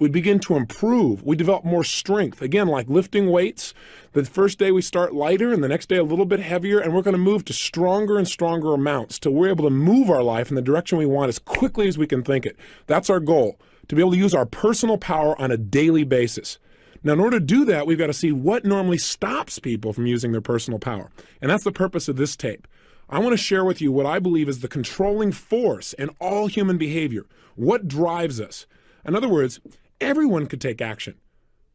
We begin to improve. We develop more strength. Again, like lifting weights, the first day we start lighter and the next day a little bit heavier, and we're going to move to stronger and stronger amounts till we're able to move our life in the direction we want as quickly as we can think it. That's our goal, to be able to use our personal power on a daily basis. Now, in order to do that, we've got to see what normally stops people from using their personal power. And that's the purpose of this tape. I want to share with you what I believe is the controlling force in all human behavior. What drives us? In other words, everyone could take action.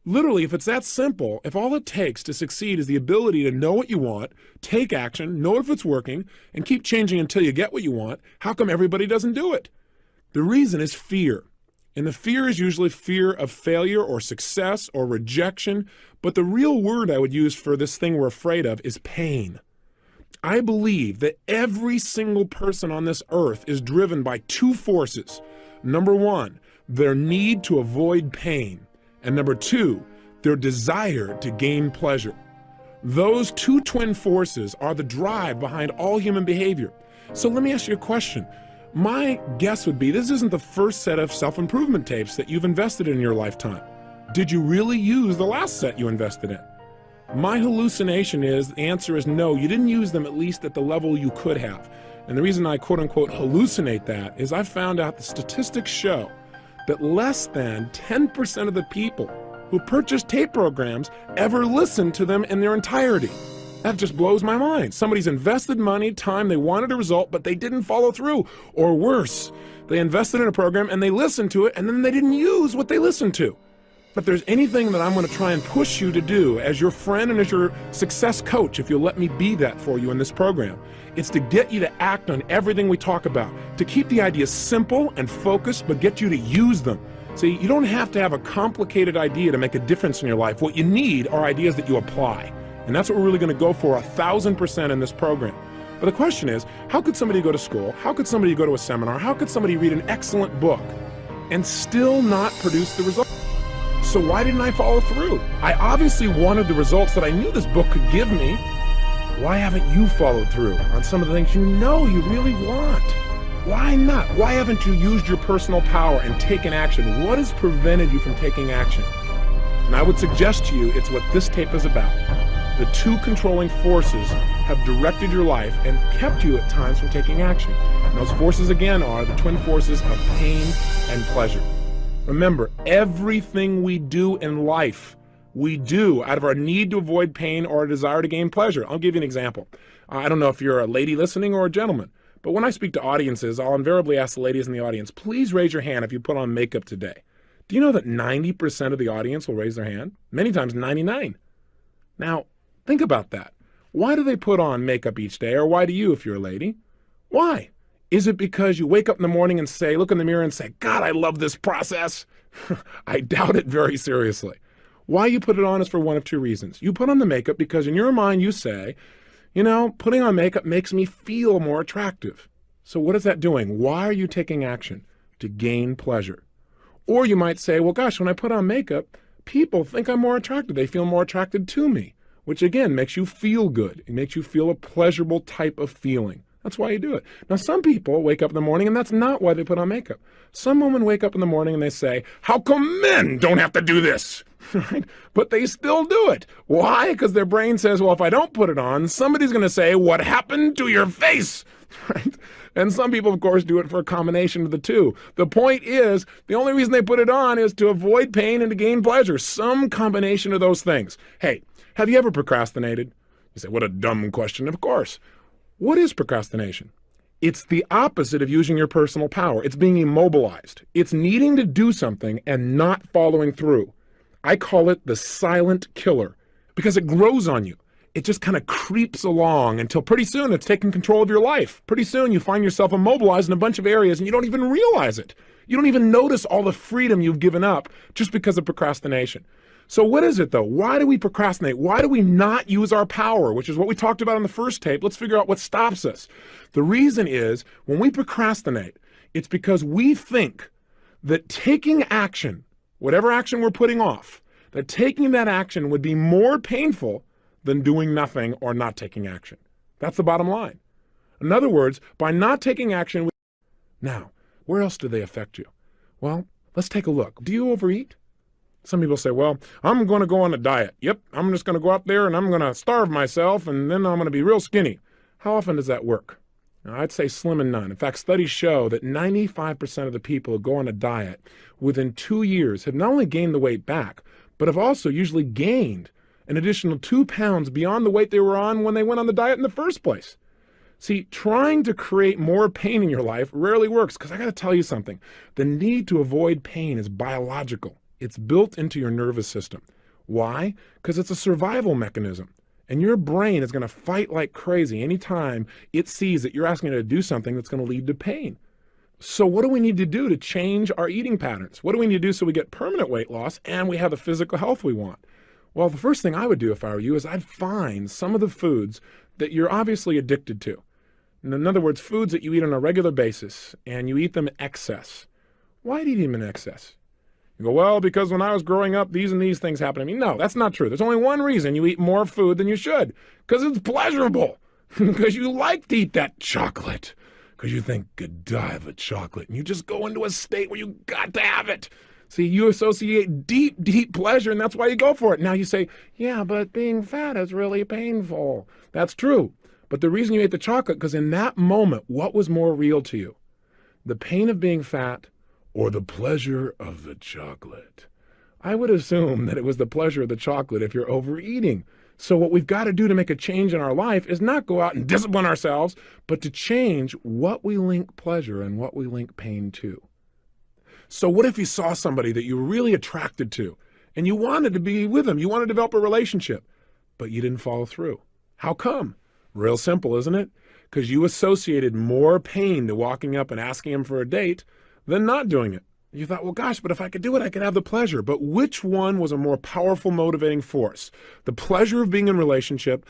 Literally, if it's that simple, if all it takes to succeed is the ability to know what you want, take action, know if it's working, and keep changing until you get what you want, how come everybody doesn't do it? The reason is fear. And the fear is usually fear of failure or success or rejection. But the real word I would use for this thing we're afraid of is pain. I believe that every single person on this earth is driven by two forces. Number one, their need to avoid pain. And number two, their desire to gain pleasure. Those two twin forces are the drive behind all human behavior. So let me ask you a question. My guess would be this isn't the first set of self-improvement tapes that you've invested in your lifetime. Did you really use the last set you invested in? My hallucination is the answer is no, you didn't use them at least at the level you could have. And the reason I quote unquote hallucinate that is I found out the statistics show that less than 10% of the people who purchase tape programs ever listen to them in their entirety. That just blows my mind. Somebody's invested money, time, they wanted a result, but they didn't follow through. Or worse, they invested in a program and they listened to it and then they didn't use what they listened to. But there's anything that I'm going to try and push you to do as your friend and as your success coach, if you'll let me be that for you in this program, it's to get you to act on everything we talk about, to keep the ideas simple and focused, but get you to use them. See, you don't have to have a complicated idea to make a difference in your life. What you need are ideas that you apply. And that's what we're really going to go for 1,000% in this program. But the question is, how could somebody go to school? How could somebody go to a seminar? How could somebody read an excellent book and still not produce the results? So why didn't I follow through? I obviously wanted the results that I knew this book could give me. Why haven't you followed through on some of the things you know you really want? Why not? Why haven't you used your personal power and taken action? What has prevented you from taking action? And I would suggest to you it's what this tape is about. The two controlling forces have directed your life and kept you at times from taking action. And those forces again are the twin forces of pain and pleasure. Remember, everything we do in life, we do out of our need to avoid pain or a desire to gain pleasure. I'll give you an example. I don't know if you're a lady listening or a gentleman, but when I speak to audiences, I'll invariably ask the ladies in the audience, please raise your hand if you put on makeup today. Do you know that 90% of the audience will raise their hand? Many times 99. Now, think about that. Why do they put on makeup each day, or why do you if you're a lady? Why? Is it because you wake up in the morning and say, look in the mirror and say, God, I love this process? I doubt it very seriously. Why you put it on is for one of two reasons. You put on the makeup because in your mind you say, you know, putting on makeup makes me feel more attractive. So what is that doing? Why are you taking action? To gain pleasure. Or you might say, well, gosh, when I put on makeup, people think I'm more attractive. They feel more attracted to me, which again makes you feel good. It makes you feel a pleasurable type of feeling. That's why you do it. Now, some people wake up in the morning and that's not why they put on makeup. Some women wake up in the morning and they say, how come men don't have to do this? Right? But they still do it. Why? Because their brain says, well, if I don't put it on, somebody's going to say, what happened to your face? Right? And some people, of course, do it for a combination of the two. The point is, the only reason they put it on is to avoid pain and to gain pleasure. Some combination of those things. Hey, have you ever procrastinated? You say, what a dumb question. Of course. What is procrastination? It's the opposite of using your personal power. It's being immobilized. It's needing to do something and not following through. I call it the silent killer because it grows on you. It just kind of creeps along until pretty soon it's taking control of your life. Pretty soon you find yourself immobilized in a bunch of areas and you don't even realize it. You don't even notice all the freedom you've given up just because of procrastination. So what is it though? Why do we procrastinate? Why do we not use our power, which is what we talked about in the first tape? Let's figure out what stops us. The reason is when we procrastinate, it's because we think that taking action, whatever action we're putting off, that taking that action would be more painful than doing nothing or not taking action. That's the bottom line. In other words, by not taking action, now, where else do they affect you? Well, Let's take a look. Do you overeat? Some people say, well, I'm going to go on a diet. Yep, I'm just going to go out there and I'm going to starve myself and then I'm going to be real skinny. How often does that work? Now, I'd say slim and none. In fact, studies show that 95% of the people who go on a diet within 2 years have not only gained the weight back, but have also usually gained an additional 2 pounds beyond the weight they were on when they went on the diet in the first place. See, trying to create more pain in your life rarely works because I got to tell you something. The need to avoid pain is biological. It's built into your nervous system. Why? Because it's a survival mechanism. And your brain is going to fight like crazy anytime it sees that you're asking it to do something that's going to lead to pain. So what do we need to do to change our eating patterns? What do we need to do so we get permanent weight loss and we have the physical health we want? Well, the first thing I would do if I were you is I'd find some of the foods that you're obviously addicted to. In other words, foods that you eat on a regular basis and you eat them in excess. Why do you eat them in excess? You go, well, because when I was growing up, these and these things happened to me. No, that's not true. There's only one reason you eat more food than you should, because it's pleasurable, because you like to eat that chocolate, because you think, good dive of chocolate, and you just go into a state where you got to have it. See, you associate deep, deep pleasure, and that's why you go for it. Now you say, yeah, but being fat is really painful. That's true. But the reason you ate the chocolate, because in that moment, what was more real to you? The pain of being fat or the pleasure of the chocolate? I would assume that it was the pleasure of the chocolate if you're overeating. So what we've got to do to make a change in our life is not go out and discipline ourselves, but to change what we link pleasure and what we link pain to. So what if you saw somebody that you were really attracted to and you wanted to be with them, you want to develop a relationship, but you didn't follow through? How come? Real simple, isn't it? Because you associated more pain to walking up and asking him for a date than not doing it. You thought, well, gosh, but if I could do it, I could have the pleasure. But which one was a more powerful motivating force? The pleasure of being in a relationship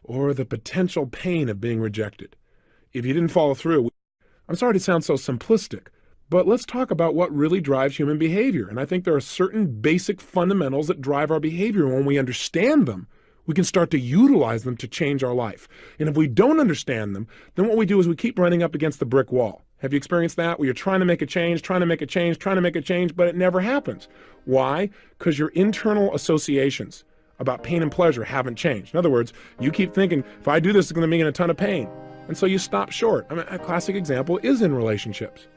or the potential pain of being rejected? If you didn't follow through, I'm sorry to sound so simplistic, but let's talk about what really drives human behavior. And I think there are certain basic fundamentals that drive our behavior. When we understand them, we can start to utilize them to change our life. And if we don't understand them, then what we do is we keep running up against the brick wall. Have you experienced that? Where you're trying to make a change, but it never happens. Why? Because your internal associations about pain and pleasure haven't changed. In other words, you keep thinking, if I do this, it's going to mean a ton of pain. And so you stop short. I mean, a classic example is in relationships.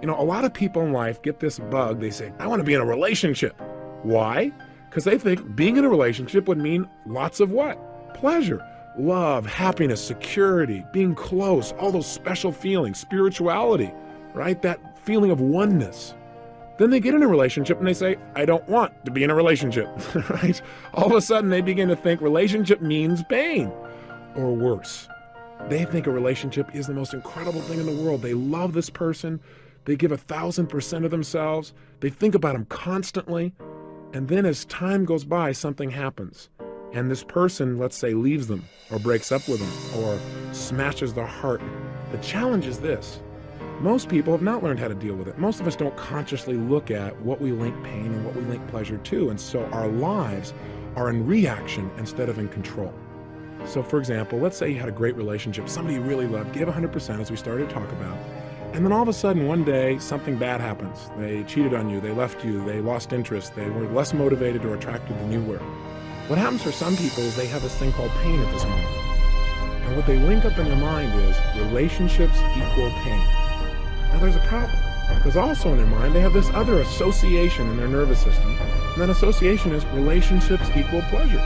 You know, a lot of people in life get this bug. They say, I want to be in a relationship. Why? Because they think being in a relationship would mean lots of what? Pleasure, love, happiness, security, being close, all those special feelings, spirituality, right? That feeling of oneness. Then they get in a relationship and they say, I don't want to be in a relationship, right? All of a sudden they begin to think relationship means pain, or worse. They think a relationship is the most incredible thing in the world. They love this person. They give 1,000% of themselves. They think about them constantly. And then as time goes by, something happens. And this person, let's say, leaves them or breaks up with them or smashes their heart. The challenge is this. Most people have not learned how to deal with it. Most of us don't consciously look at what we link pain and what we link pleasure to. And so our lives are in reaction instead of in control. So for example, let's say you had a great relationship, somebody you really loved, gave 100% as we started to talk about. And then all of a sudden, one day, something bad happens. They cheated on you, they left you, they lost interest, they were less motivated or attracted than you were. What happens for some people is they have this thing called pain at this moment. And what they link up in their mind is relationships equal pain. Now there's a problem, because also in their mind, they have this other association in their nervous system, and that association is relationships equal pleasure.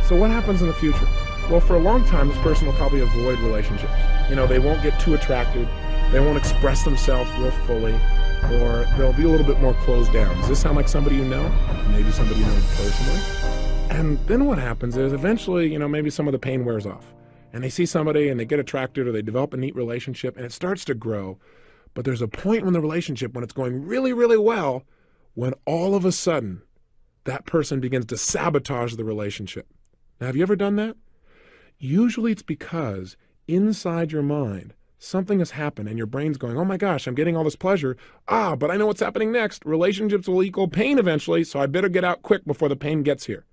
So what happens in the future? Well, for a long time, this person will probably avoid relationships. You know, they won't get too attracted. They won't express themselves real fully, or they'll be a little bit more closed down. Does this sound like somebody you know? Maybe somebody you know personally? And then what happens is eventually, maybe some of the pain wears off. And they see somebody and they get attracted or they develop a neat relationship and it starts to grow. But there's a point in the relationship when it's going really, really well, when all of a sudden that person begins to sabotage the relationship. Now, have you ever done that? Usually it's because inside your mind, something has happened and your brain's going, oh my gosh, I'm getting all this pleasure. But I know what's happening next. Relationships will equal pain eventually, so I better get out quick before the pain gets here.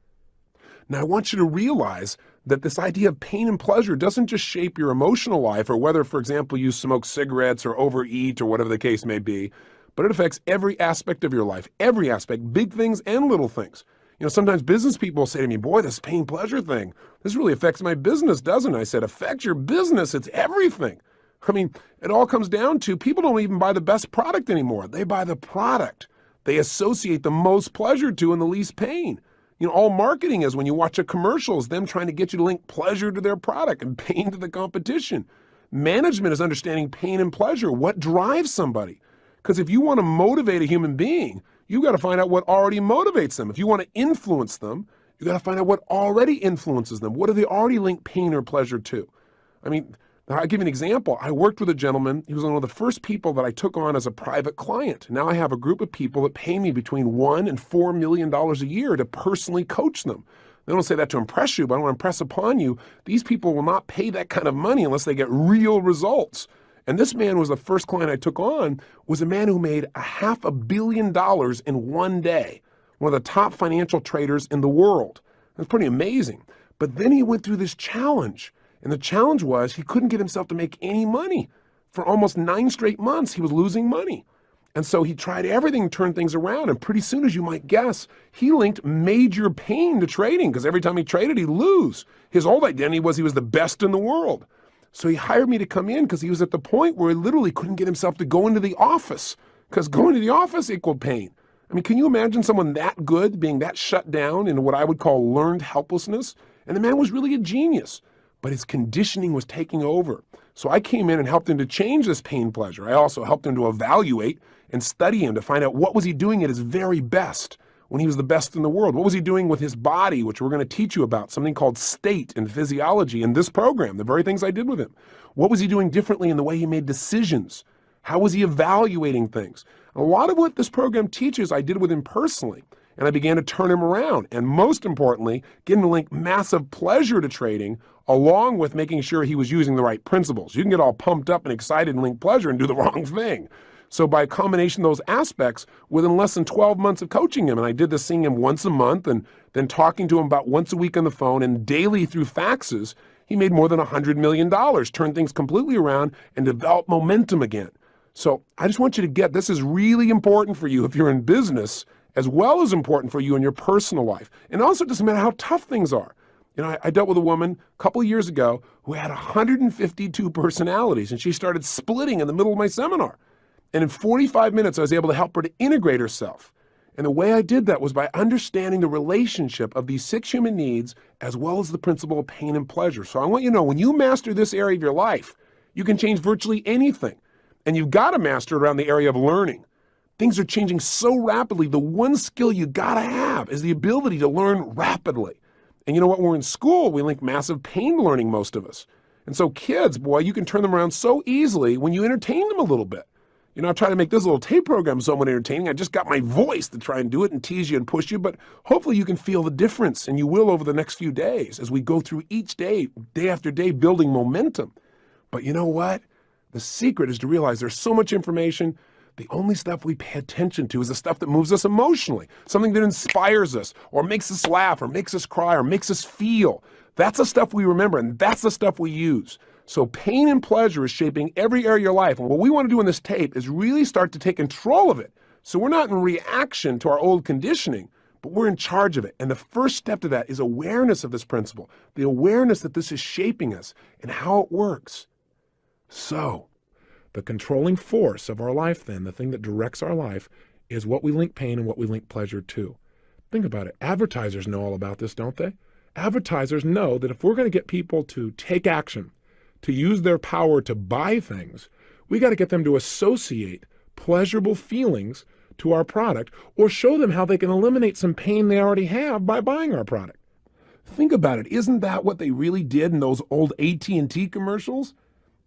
Now, I want you to realize that this idea of pain and pleasure doesn't just shape your emotional life or whether, for example, you smoke cigarettes or overeat or whatever the case may be, but it affects every aspect of your life, every aspect, big things and little things. Sometimes business people say to me, boy, this pain pleasure thing, this really affects my business, doesn't it? I said, affects your business, it's everything. It all comes down to people don't even buy the best product anymore. They buy the product they associate the most pleasure to and the least pain. All marketing is, when you watch a commercial, is them trying to get you to link pleasure to their product and pain to the competition. Management is understanding pain and pleasure. What drives somebody? Because if you want to motivate a human being, you got to find out what already motivates them. If you want to influence them, you got to find out what already influences them. What do they already link pain or pleasure to? I'll give you an example. I worked with a gentleman. He was one of the first people that I took on as a private client. Now I have a group of people that pay me between $1 and $4 million a year to personally coach them. They don't say that to impress you, but I want to impress upon you, these people will not pay that kind of money unless they get real results. And this man was the first client I took on, was a man who made $500 million in one day, one of the top financial traders in the world. That's pretty amazing. But then he went through this challenge. And the challenge was he couldn't get himself to make any money. For almost 9 straight months, he was losing money. And so he tried everything to turn things around. And pretty soon, as you might guess, he linked major pain to trading, because every time he traded, he'd lose. His old identity was he was the best in the world. So he hired me to come in because he was at the point where he literally couldn't get himself to go into the office, because going to the office equaled pain. Can you imagine someone that good being that shut down in what I would call learned helplessness? And the man was really a genius, but his conditioning was taking over. So I came in and helped him to change this pain pleasure. I also helped him to evaluate and study him to find out what was he doing at his very best when he was the best in the world. What was he doing with his body, which we're going to teach you about, something called state and physiology in this program, the very things I did with him. What was he doing differently in the way he made decisions? How was he evaluating things? A lot of what this program teaches I did with him personally, and I began to turn him around. And most importantly, get him to link massive pleasure to trading, along with making sure he was using the right principles. You can get all pumped up and excited and link pleasure and do the wrong thing. So by a combination of those aspects, within less than 12 months of coaching him, and I did this seeing him once a month and then talking to him about once a week on the phone and daily through faxes, he made more than $100 million, turned things completely around and developed momentum again. So I just want you to get, this is really important for you if you're in business, as well as important for you in your personal life. And also it doesn't matter how tough things are. I dealt with a woman a couple of years ago who had 152 personalities, and she started splitting in the middle of my seminar. And in 45 minutes, I was able to help her to integrate herself. And the way I did that was by understanding the relationship of these 6 human needs, as well as the principle of pain and pleasure. So I want you to know, when you master this area of your life, you can change virtually anything. And you've got to master it around the area of learning. Things are changing so rapidly. The one skill you got to have is the ability to learn rapidly. And you know what? When we're in school, we link massive pain to learning, most of us. And so kids, boy, you can turn them around so easily when you entertain them a little bit. I try to make this little tape program somewhat entertaining. I just got my voice to try and do it and tease you and push you, but hopefully you can feel the difference, and you will over the next few days as we go through each day, day after day, building momentum. But you know what? The secret is to realize there's so much information. The only stuff we pay attention to is the stuff that moves us emotionally, something that inspires us or makes us laugh or makes us cry or makes us feel. That's the stuff we remember, and that's the stuff we use. So pain and pleasure is shaping every area of your life. And what we want to do in this tape is really start to take control of it. So we're not in reaction to our old conditioning, but we're in charge of it. And the first step to that is awareness of this principle, the awareness that this is shaping us and how it works. So the controlling force of our life, then, the thing that directs our life, is what we link pain and what we link pleasure to. Think about it. Advertisers know all about this, don't they? Advertisers know that if we're going to get people to take action, to use their power to buy things, we got to get them to associate pleasurable feelings to our product, or show them how they can eliminate some pain they already have by buying our product. Think about it. Isn't that what they really did in those old AT&T commercials?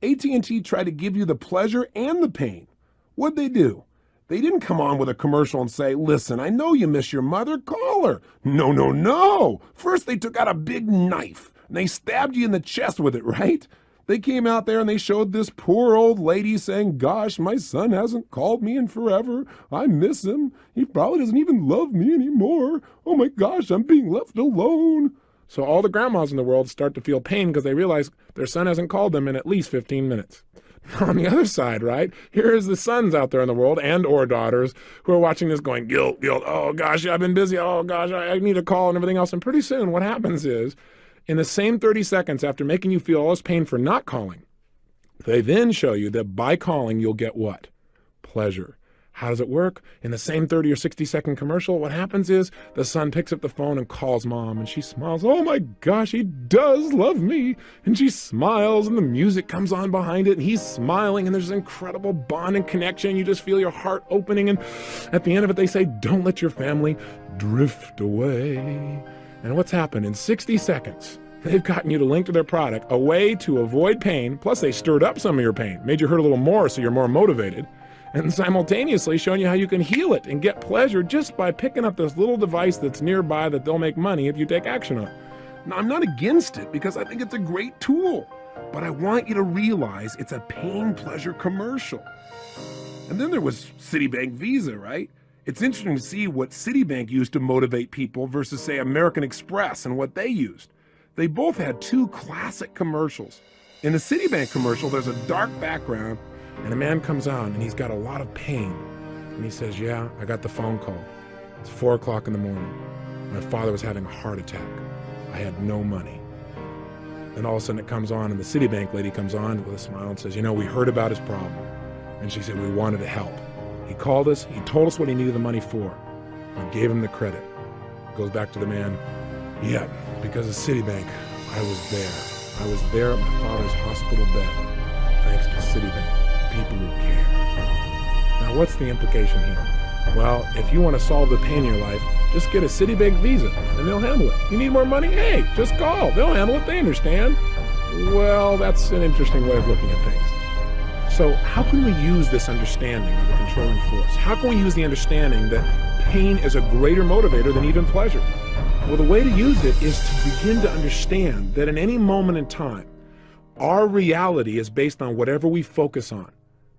AT&T tried to give you the pleasure and the pain. What'd they do? They didn't come on with a commercial and say, listen, I know you miss your mother, call her. No, no, no. First, they took out a big knife and they stabbed you in the chest with it, right? They came out there and they showed this poor old lady saying, gosh, my son hasn't called me in forever. I miss him. He probably doesn't even love me anymore. Oh my gosh, I'm being left alone. So all the grandmas in the world start to feel pain because they realize their son hasn't called them in at least 15 minutes. On the other side, right, here's the sons out there in the world and or daughters who are watching this going, guilt, guilt, oh gosh, I've been busy, oh gosh, I need a call and everything else. And pretty soon what happens is, in the same 30 seconds after making you feel all this pain for not calling, they then show you that by calling, you'll get what? Pleasure. How does it work? In the same 30 or 60-second commercial, what happens is the son picks up the phone and calls mom, and she smiles. Oh my gosh, he does love me. And she smiles, and the music comes on behind it, and he's smiling, and there's an incredible bond and connection. You just feel your heart opening, and at the end of it, they say, don't let your family drift away. And what's happened? In 60 seconds, they've gotten you to link to their product, a way to avoid pain, plus they stirred up some of your pain, made you hurt a little more so you're more motivated, and simultaneously showing you how you can heal it and get pleasure just by picking up this little device that's nearby that they'll make money if you take action on. Now, I'm not against it because I think it's a great tool, but I want you to realize it's a pain-pleasure commercial. And then there was Citibank Visa, right? It's interesting to see what Citibank used to motivate people versus, say, American Express and what they used. They both had two classic commercials. In the Citibank commercial, there's a dark background, and a man comes on, and he's got a lot of pain. And he says, yeah, I got the phone call. It's 4 o'clock in the morning. My father was having a heart attack. I had no money. Then all of a sudden it comes on, and the Citibank lady comes on with a smile and says, you know, we heard about his problem. And she said, we wanted to help. He called us. He told us what he needed the money for. We gave him the credit. Goes back to the man. Yeah, because of Citibank, I was there. I was there at my father's hospital bed, thanks to Citibank. People who care. Now, what's the implication here? Well, if you want to solve the pain in your life, just get a Citibank Visa, and they'll handle it. You need more money? Hey, just call. They'll handle it. They understand. Well, that's an interesting way of looking at things. So how can we use this understanding of the controlling force? How can we use the understanding that pain is a greater motivator than even pleasure? Well, the way to use it is to begin to understand that in any moment in time, our reality is based on whatever we focus on.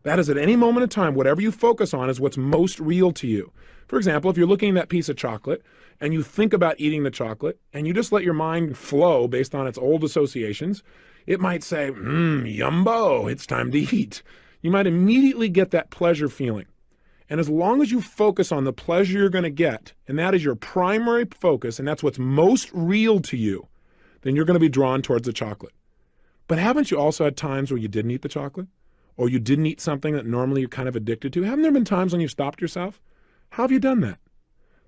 That is, at any moment in time, whatever you focus on is what's most real to you. For example, if you're looking at that piece of chocolate and you think about eating the chocolate and you just let your mind flow based on its old associations, it might say, yumbo, it's time to eat. You might immediately get that pleasure feeling. And as long as you focus on the pleasure you're going to get, and that is your primary focus, and that's what's most real to you, then you're going to be drawn towards the chocolate. But haven't you also had times where you didn't eat the chocolate? Or you didn't eat something that normally you're kind of addicted to? Haven't there been times when you've stopped yourself? How have you done that?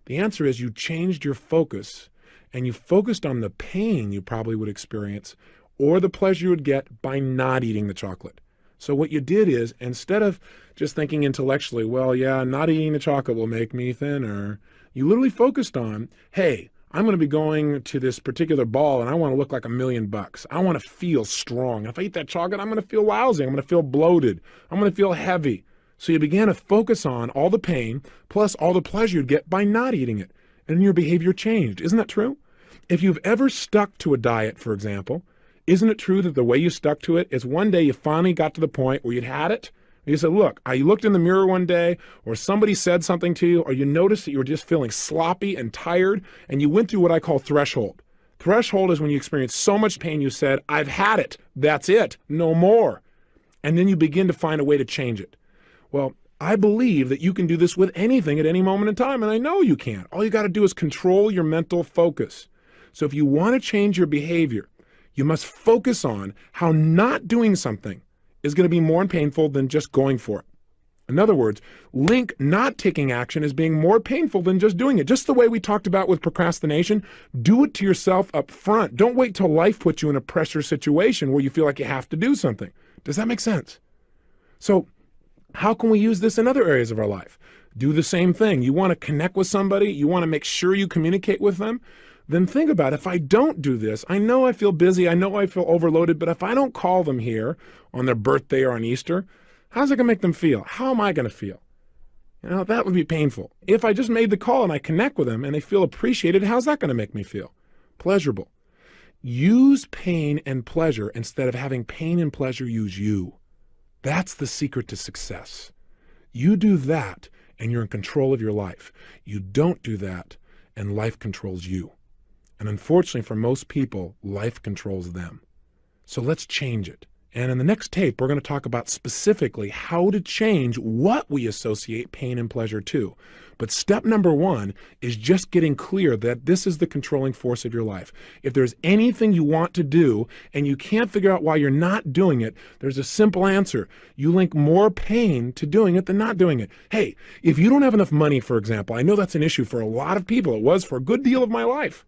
The answer is you changed your focus, and you focused on the pain you probably would experience or the pleasure you would get by not eating the chocolate. So what you did is, instead of just thinking intellectually, well, yeah, not eating the chocolate will make me thinner, you literally focused on, hey, I'm going to be going to this particular ball and I want to look like $1 million. I want to feel strong. If I eat that chocolate, I'm going to feel lousy. I'm going to feel bloated. I'm going to feel heavy. So you began to focus on all the pain plus all the pleasure you'd get by not eating it. And your behavior changed. Isn't that true? If you've ever stuck to a diet, for example, isn't it true that the way you stuck to it is one day you finally got to the point where you'd had it? You said, look, you looked in the mirror one day, or somebody said something to you, or you noticed that you were just feeling sloppy and tired, and you went through what I call threshold. Threshold is when you experience so much pain you said, I've had it. That's it. No more. And then you begin to find a way to change it. Well, I believe that you can do this with anything at any moment in time, and I know you can. All you got to do is control your mental focus. So if you want to change your behavior, you must focus on how not doing something is going to be more painful than just going for it. In other words, link not taking action as being more painful than just doing it. Just the way we talked about with procrastination, do it to yourself up front. Don't wait till life puts you in a pressure situation where you feel like you have to do something. Does that make sense? So how can we use this in other areas of our life? Do the same thing. You want to connect with somebody, you want to make sure you communicate with them, then think about, if I don't do this, I know I feel busy, I know I feel overloaded, but if I don't call them here on their birthday or on Easter, how's it going to make them feel? How am I going to feel? You know, that would be painful. If I just made the call and I connect with them and they feel appreciated, how's that going to make me feel? Pleasurable. Use pain and pleasure instead of having pain and pleasure use you. That's the secret to success. You do that and you're in control of your life. You don't do that and life controls you. And unfortunately for most people, life controls them. So let's change it. And in the next tape, we're going to talk about specifically how to change what we associate pain and pleasure to. But step number one is just getting clear that this is the controlling force of your life. If there's anything you want to do and you can't figure out why you're not doing it, there's a simple answer. You link more pain to doing it than not doing it. Hey, if you don't have enough money, for example, I know that's an issue for a lot of people. It was for a good deal of my life.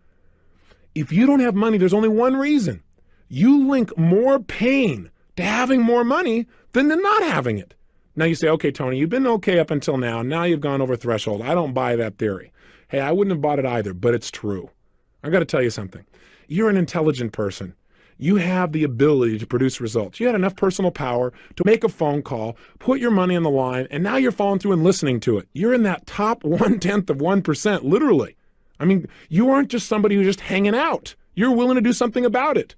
If you don't have money, there's only one reason. You link more pain to having more money than to not having it. Now you say, okay, Tony, you've been okay up until now. Now you've gone over threshold. I don't buy that theory. Hey, I wouldn't have bought it either, but it's true. I got to tell you something. You're an intelligent person. You have the ability to produce results. You had enough personal power to make a phone call, put your money on the line, and now you're following through and listening to it. You're in that top 1/10 of 1%, literally. I mean, you aren't just somebody who's just hanging out. You're willing to do something about it.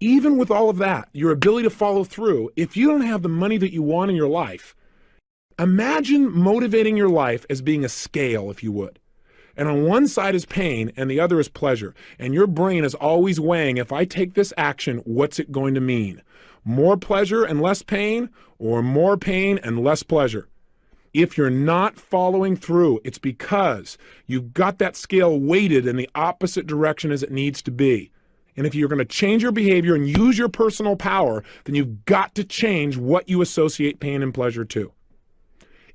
Even with all of that, your ability to follow through, if you don't have the money that you want in your life, imagine motivating your life as being a scale, if you would. And on one side is pain and the other is pleasure. And your brain is always weighing, if I take this action, what's it going to mean? More pleasure and less pain, or more pain and less pleasure? If you're not following through, it's because you've got that scale weighted in the opposite direction as it needs to be. And if you're going to change your behavior and use your personal power, then you've got to change what you associate pain and pleasure to.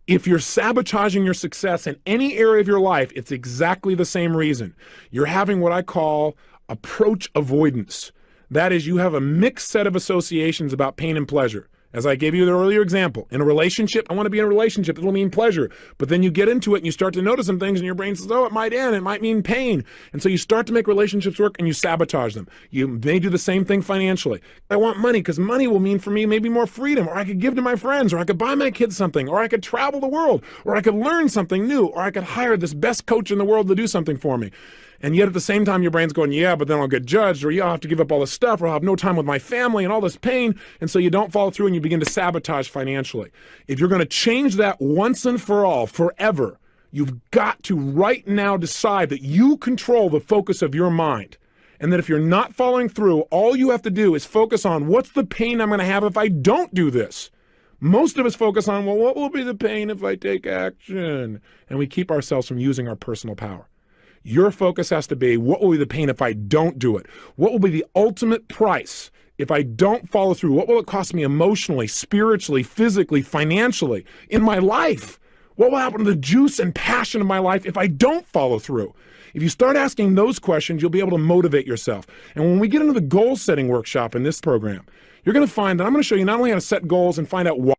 If you're sabotaging your success in any area of your life, it's exactly the same reason. You're having what I call approach avoidance. That is, you have a mixed set of associations about pain and pleasure. As I gave you the earlier example, in a relationship, I want to be in a relationship. It'll mean pleasure. But then you get into it and you start to notice some things and your brain says, oh, it might end. It might mean pain. And so you start to make relationships work and you sabotage them. You may do the same thing financially. I want money because money will mean for me maybe more freedom, or I could give to my friends, or I could buy my kids something, or I could travel the world, or I could learn something new, or I could hire this best coach in the world to do something for me. And yet at the same time, your brain's going, yeah, but then I'll get judged, or yeah, I'll have to give up all this stuff, or I'll have no time with my family and all this pain. And so you don't follow through and you begin to sabotage financially. If you're going to change that once and for all, forever, you've got to right now decide that you control the focus of your mind. And that if you're not following through, all you have to do is focus on what's the pain I'm going to have if I don't do this. Most of us focus on, well, what will be the pain if I take action? And we keep ourselves from using our personal power. Your focus has to be, what will be the pain if I don't do it? What will be the ultimate price if I don't follow through? What will it cost me emotionally, spiritually, physically, financially, in my life? What will happen to the juice and passion of my life if I don't follow through? If you start asking those questions, you'll be able to motivate yourself. And when we get into the goal-setting workshop in this program, you're going to find that I'm going to show you not only how to set goals and find out why.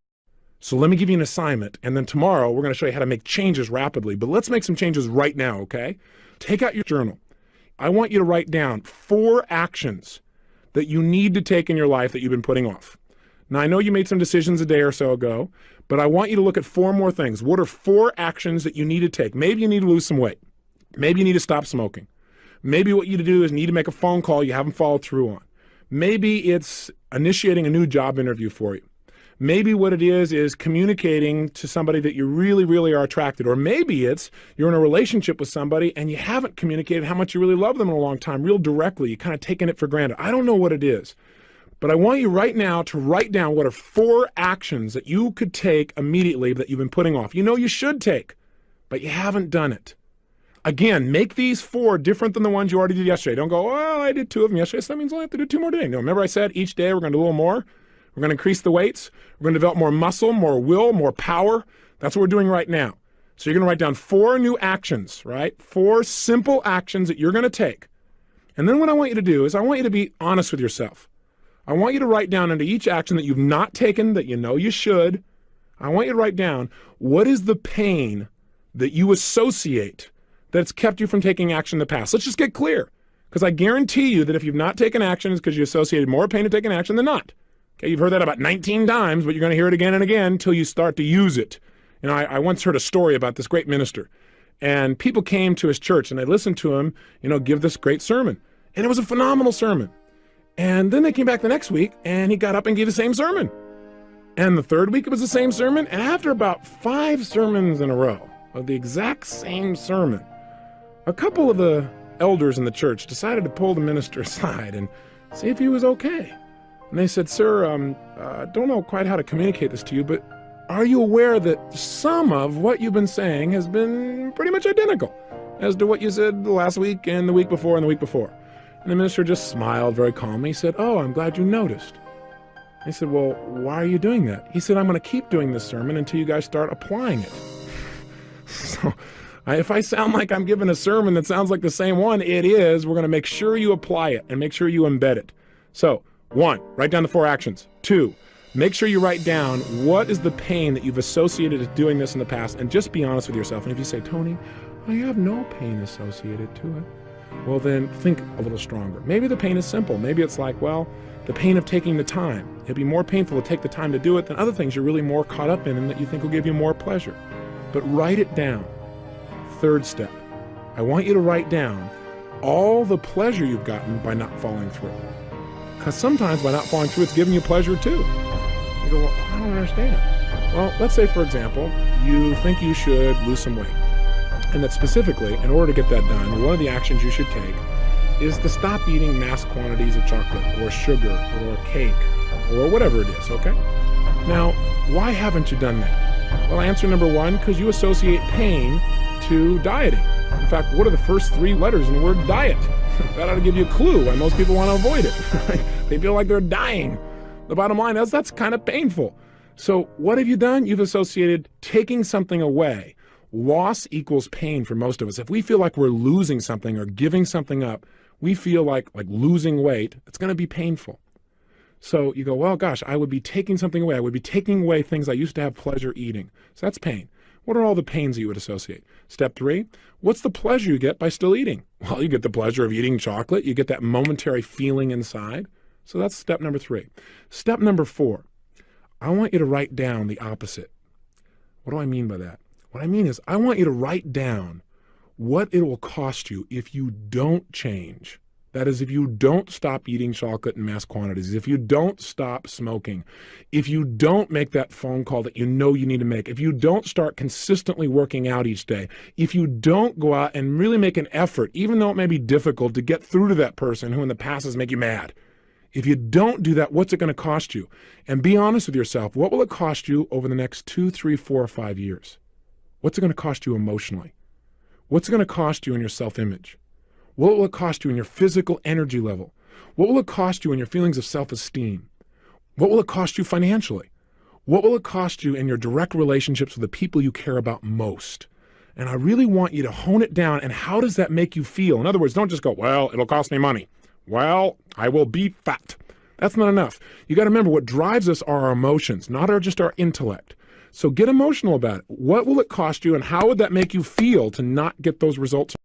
So let me give you an assignment, and then tomorrow we're going to show you how to make changes rapidly. But let's make some changes right now, okay? Take out your journal. I want you to write down 4 actions that you need to take in your life that you've been putting off. Now, I know you made some decisions a day or so ago, but I want you to look at 4 more things. What are 4 actions that you need to take? Maybe you need to lose some weight. Maybe you need to stop smoking. Maybe what you need to do is need to make a phone call you haven't followed through on. Maybe it's initiating a new job interview for you. Maybe what it is communicating to somebody that you really, really are attracted. Or maybe it's you're in a relationship with somebody and you haven't communicated how much you really love them in a long time, real directly. You're kind of taking it for granted. I don't know what it is. But I want you right now to write down what are 4 actions that you could take immediately that you've been putting off. You know you should take, but you haven't done it. Again, make these 4 different than the ones you already did yesterday. Don't go, well, I did 2 of them yesterday, so that means I have to do 2 more today. No, remember I said each day we're going to do a little more? We're going to increase the weights. We're going to develop more muscle, more will, more power. That's what we're doing right now. So you're going to write down 4 new actions, right? 4 simple actions that you're going to take. And then what I want you to do is I want you to be honest with yourself. I want you to write down under each action that you've not taken that you know you should. I want you to write down what is the pain that you associate that's kept you from taking action in the past. Let's just get clear, because I guarantee you that if you've not taken action, it's because you associated more pain to taking action than not. Okay, you've heard that about 19 times, but you're going to hear it again and again until you start to use it. You know, I once heard a story about this great minister, and people came to his church and they listened to him, give this great sermon. And it was a phenomenal sermon. And then they came back the next week and he got up and gave the same sermon. And the third week it was the same sermon. And after about 5 sermons in a row of the exact same sermon, a couple of the elders in the church decided to pull the minister aside and see if he was okay. And they said, sir, don't know quite how to communicate this to you, but are you aware that some of what you've been saying has been pretty much identical as to what you said last week and the week before and the week before? And the minister just smiled very calmly. He said, oh, I'm glad you noticed. I said, well, why are you doing that? He said, I'm going to keep doing this sermon until you guys start applying it. So if I sound like I'm giving a sermon that sounds like the same one, it is. We're going to make sure you apply it and make sure you embed it. So 1, write down the 4 actions. 2, make sure you write down what is the pain that you've associated with doing this in the past, and just be honest with yourself. And if you say, Tony, I have no pain associated to it, well, then think a little stronger. Maybe the pain is simple. Maybe it's like, well, the pain of taking the time. It'd be more painful to take the time to do it than other things you're really more caught up in and that you think will give you more pleasure. But write it down. 3rd step, I want you to write down all the pleasure you've gotten by not following through. Because sometimes by not following through, it's giving you pleasure too. You go, well, I don't understand. Well, let's say, for example, you think you should lose some weight. And that specifically, in order to get that done, one of the actions you should take is to stop eating mass quantities of chocolate or sugar or cake or whatever it is, okay? Now, why haven't you done that? Well, answer number 1, because you associate pain to dieting. In fact, what are the first 3 letters in the word diet? That ought to give you a clue why most people want to avoid it. Right? They feel like they're dying. The bottom line is that's kind of painful. So what have you done? You've associated taking something away. Loss equals pain for most of us. If we feel like we're losing something or giving something up, we feel like losing weight, it's going to be painful. So you go, well, gosh, I would be taking something away. I would be taking away things I used to have pleasure eating. So that's pain. What are all the pains that you would associate? Step 3, what's the pleasure you get by still eating? Well, you get the pleasure of eating chocolate. You get that momentary feeling inside. So that's step number 3. Step number 4, I want you to write down the opposite. What do I mean by that? What I mean is I want you to write down what it will cost you if you don't change. That is, if you don't stop eating chocolate in mass quantities, if you don't stop smoking, if you don't make that phone call that you know you need to make, if you don't start consistently working out each day, if you don't go out and really make an effort, even though it may be difficult, to get through to that person who in the past has made you mad, if you don't do that, what's it going to cost you? And be honest with yourself. What will it cost you over the next 2, 3, 4, or 5 years? What's it going to cost you emotionally? What's it going to cost you in your self-image? What will it cost you in your physical energy level? What will it cost you in your feelings of self-esteem? What will it cost you financially? What will it cost you in your direct relationships with the people you care about most? And I really want you to hone it down. And how does that make you feel? In other words, don't just go, well, it'll cost me money. Well, I will be fat. That's not enough. You got to remember, what drives us are our emotions, not just our intellect. So get emotional about it. What will it cost you, and how would that make you feel to not get those results?